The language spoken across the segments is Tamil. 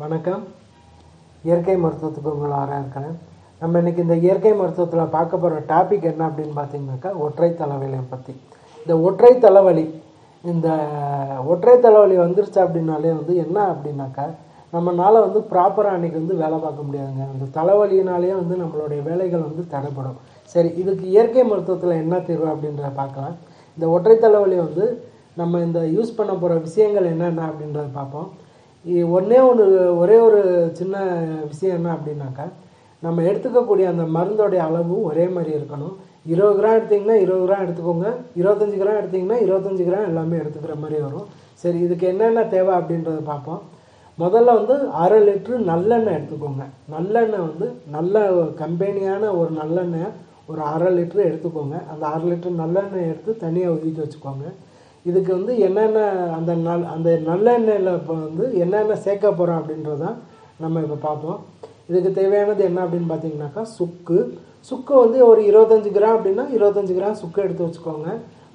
வணக்கம். இயற்கை மருத்துவத்துக்கு உங்களை வரவேற்கிறேன். நம்ம இன்றைக்கி இந்த இயற்கை மருத்துவத்தில் பார்க்க போகிற டாபிக் என்ன அப்படின்னு பார்த்தீங்கன்னாக்கா ஒற்றை தலைவலியை பற்றி. இந்த ஒற்றை தலைவலி வந்துருச்சு அப்படின்னாலே என்ன அப்படின்னாக்கா நம்மளால் ப்ராப்பராக அன்றைக்கி வேலை பார்க்க முடியாதுங்க. அந்த தலைவலியினாலே நம்மளுடைய வேலைகள் தடைப்படும். சரி, இதுக்கு இயற்கை மருத்துவத்தில் என்ன தீர்வு அப்படின்றத பார்க்கலாம். இந்த ஒற்றை தலைவலி நம்ம இந்த யூஸ் பண்ண போகிற விஷயங்கள் என்னென்ன அப்படின்றத பார்ப்போம். ஒரே ஒரு சின்ன விஷயம் என்ன அப்படின்னாக்கா, நம்ம எடுத்துக்கக்கூடிய அந்த மருந்தோடைய அளவு ஒரே மாதிரி இருக்கணும். 20 கிராம் எடுத்திங்கன்னா 20 கிராம் எடுத்துக்கோங்க, 25 கிராம் எடுத்திங்கன்னா 25 கிராம் எல்லாமே எடுத்துக்கிற மாதிரி வரும். சரி, இதுக்கு என்னென்ன தேவை அப்படின்றத பார்ப்போம். முதல்ல 1/2 லிட்ரு நல்லெண்ணெய் எடுத்துக்கோங்க. நல்லெண்ணெய் நல்ல கம்பெனியான ஒரு நல்லெண்ணெய் ஒரு 1/2 லிட்ரு எடுத்துக்கோங்க. அந்த 1/2 லிட்ரு நல்லெண்ணெய் எடுத்து தனியாக ஒதுக்கி வச்சுக்கோங்க. இதுக்கு என்னென்ன அந்த நல்லெண்ணெயில் இப்போ என்னென்ன சேர்க்க போகிறோம் அப்படின்றதான் நம்ம இப்போ பார்ப்போம். இதுக்கு தேவையானது என்ன அப்படின்னு பார்த்தீங்கன்னாக்கா சுக்கு ஒரு 25 கிராம் அப்படின்னா 25 கிராம் சுக்கு எடுத்து வச்சுக்கோங்க.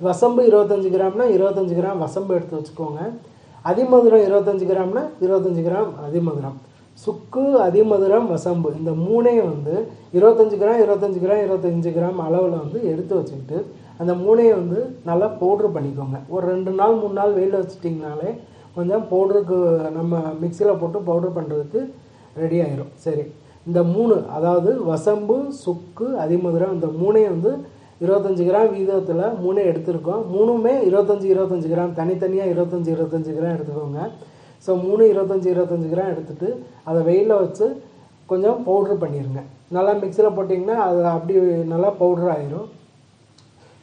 வசம்பு 25 கிராம்னா 25 கிராம் வசம்பு எடுத்து வச்சுக்கோங்க. அதிமதுரம் 25 கிராம்னா 25 கிராம் அதிமதுரம். சுக்கு, அதிமதுரம், வசம்பு இந்த மூணையும் 25 கிராம் 25 கிராம் 25 கிராம் அளவில் எடுத்து வச்சுக்கிட்டு அந்த மூணையும் நல்லா பவுட்ரு பண்ணிக்கோங்க. ஒரு 2 நாள் 3 நாள் வெயிலில் வச்சுட்டிங்கனாலே கொஞ்சம் பவுட்ருக்கு நம்ம மிக்சியில் போட்டு பவுட்ரு பண்ணுறதுக்கு ரெடி ஆயிரும். சரி, இந்த 3 அதாவது வசம்பு, சுக்கு, அதிமதுரம் இந்த மூணையும் 25 கிராம் வீதத்தில் 3 எடுத்துருக்கோம். மூணுமே 25 கிராம் தனித்தனியாக 25 கிராம் எடுத்துக்கோங்க. ஸோ 3 25 கிராம் எடுத்துகிட்டு அதை வெயிலில் வச்சு கொஞ்சம் பவுட்ரு பண்ணிடுங்க. நல்லா மிக்சியில் போட்டிங்கன்னா அது அப்படி நல்லா பவுட்ரு ஆயிரும்.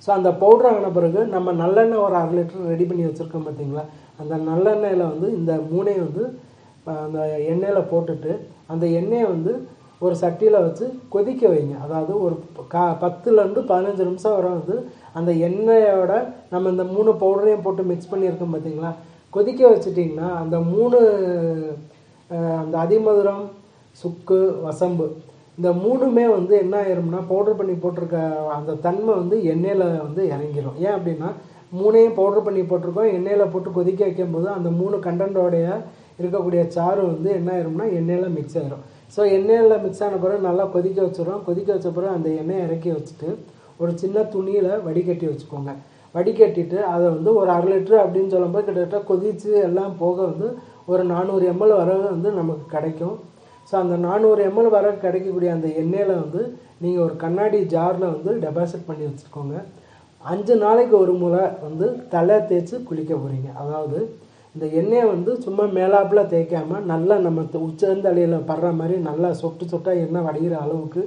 ஸோ அந்த பவுட்ரு ஆன பிறகு நம்ம நல்லெண்ணெய் ஒரு 1/2 லிட்டர் ரெடி பண்ணி வச்சுருக்கோம் பார்த்தீங்களா, அந்த நல்லெண்ணெயில் இந்த மூணையும் அந்த எண்ணெயில் போட்டுட்டு அந்த எண்ணெயை ஒரு சட்டியில் வச்சு கொதிக்க வைங்க. அதாவது ஒரு 10லேருந்து 15 நிமிஷம் வரை அந்த எண்ணெயோட நம்ம இந்த 3 பவுடரையும் போட்டு மிக்ஸ் பண்ணியிருக்கோம் பார்த்தீங்களா, கொதிக்க வச்சுட்டிங்கன்னா அந்த 3 அந்த அதிமதுரம், சுக்கு, வசம்பு இந்த மூணுமே என்ன ஆயிரும்னா பவுட்ரு பண்ணி போட்டிருக்க அந்த தன்மை எண்ணெயில் இறங்கிடும். ஏன் அப்படின்னா மூணையும் பவுட்ரு பண்ணி போட்டிருக்கோம். எண்ணெயில் போட்டு கொதிக்க வைக்கும்போது அந்த 3 கண்டென்ட்டோடைய இருக்கக்கூடிய சாறு என்ன ஆயிரும்னா எண்ணெயில் மிக்ஸ் ஆயிரும். ஸோ எண்ணெயில் மிக்ஸ் ஆன பிறகு நல்லா கொதிக்க வச்சுருவோம். கொதிக்க வச்ச பிறகு அந்த எண்ணெயை இறக்கி வச்சுட்டு ஒரு சின்ன துணியில் வடிகட்டி வச்சுக்கோங்க. வடிகட்டிட்டு அதை ஒரு 1/2 லிட்ரு அப்படின்னு சொல்லும்போது கிட்டத்தட்ட கொதித்து எல்லாம் போக ஒரு 400 ml வரை நமக்கு கிடைக்கும். ஸோ அந்த 400 ml வரை கிடைக்கக்கூடிய அந்த எண்ணெயில் நீங்கள் ஒரு கண்ணாடி ஜாரில் டெபாசிட் பண்ணி வச்சுக்கோங்க. 5 நாளைக்கு ஒரு முறை தலை தேய்ச்சி குளிக்க போகிறீங்க. அதாவது இந்த எண்ணெயை சும்மா மேலாப்பில் தேய்க்காமல் நல்லா நம்ம உச்சந்தலையில் படுற மாதிரி நல்லா சொட்டு சொட்டாக எண்ணெய் வடிகிற அளவுக்கு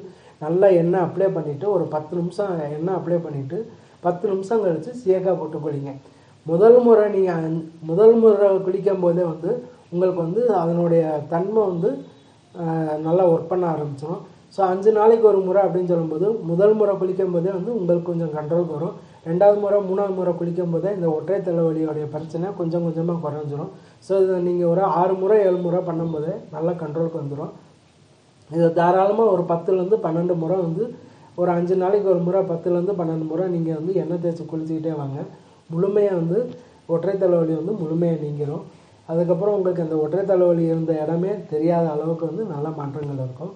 நல்லா எண்ணெய் அப்ளை பண்ணிவிட்டு ஒரு 10 நிமிஷம் எண்ணெய் அப்ளை பண்ணிவிட்டு 10 நிமிஷம் கழித்து சீயக்காக போட்டு குளிங்க. முதல் முறை குளிக்கும் போதே உங்களுக்கு அதனுடைய தன்மை நல்லா ஒர்க் பண்ண ஆரம்பிச்சிடும். ஸோ 5 நாளைக்கு ஒரு முறை அப்படின்னு சொல்லும்போது முதல் முறை குளிக்கும் போதே உங்களுக்கு கொஞ்சம் கண்ட்ரோல் வரும். 2வது முறை 3வது முறை குளிக்கும் போதே இந்த ஒற்றை தலைவலியோடைய பிரச்சனை கொஞ்சம் கொஞ்சமாக குறைஞ்சிரும். ஸோ இதை நீங்கள் ஒரு 6 முறை 7 முறை பண்ணும்போதே நல்லா கண்ட்ரோலுக்கு வந்துடும். இதை தாராளமாக ஒரு 10லேருந்து 12 முறை ஒரு 5 நாளைக்கு ஒரு முறை 10லேருந்து 12 முறை நீங்கள் எண்ணெய் தேய்ச்சி குளிச்சுக்கிட்டே வாங்க. முழுமையாக ஒற்றை தலைவலி முழுமையாக நீங்கிடும். அதுக்கப்புறம் உங்களுக்கு அந்த ஒற்றை தலைவலி இருந்த இடமே தெரியாத அளவுக்கு நல்ல மாற்றங்கள் இருக்கும்.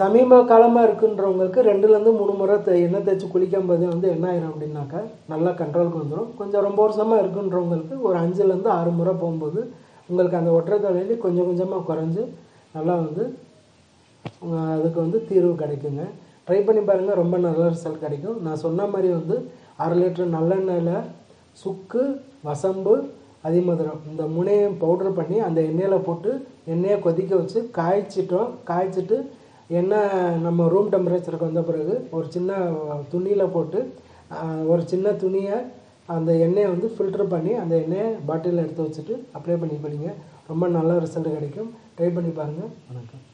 சமீப காலமாக இருக்குன்றவங்களுக்கு 2லேருந்து 3 முறை எண்ணெய் தேய்ச்சி குளிக்கும் போதே என்ன ஆயிரும் அப்படின்னாக்கா நல்லா கண்ட்ரோலுக்கு வந்துடும். கொஞ்சம் ரொம்ப வருஷமாக இருக்குன்றவங்களுக்கு ஒரு 5லேருந்து 6 முறை போகும்போது உங்களுக்கு அந்த ஒற்றை தலைவலி கொஞ்சம் கொஞ்சமாக குறைஞ்சி நல்லா அதுக்கு தீர்வு கிடைக்குங்க. ட்ரை பண்ணி பாருங்கள், ரொம்ப நல்ல ரிசல்ட் கிடைக்கும். நான் சொன்ன மாதிரி 1/2 லிட்டர் நல்லெண்ணெயில் சுக்கு, வசம்பு, அதிமதுரம் இந்த மூணையும் பவுட்ரு பண்ணி அந்த எண்ணெயில் போட்டு எண்ணெயை கொதிக்க வச்சு காய்ச்சிட்டு எண்ணெய் நம்ம ரூம் டெம்பரேச்சருக்கு வந்த பிறகு ஒரு சின்ன துணியில் போட்டு ஒரு சின்ன துணியை அந்த எண்ணெயை ஃபில்ட்ரு பண்ணி அந்த எண்ணெயை பாட்டிலில் எடுத்து வச்சுட்டு அப்ளை பண்ணி குளிங்க. ரொம்ப நல்ல ரிசல்ட் கிடைக்கும். ட்ரை பண்ணி பாருங்கள். வணக்கம்.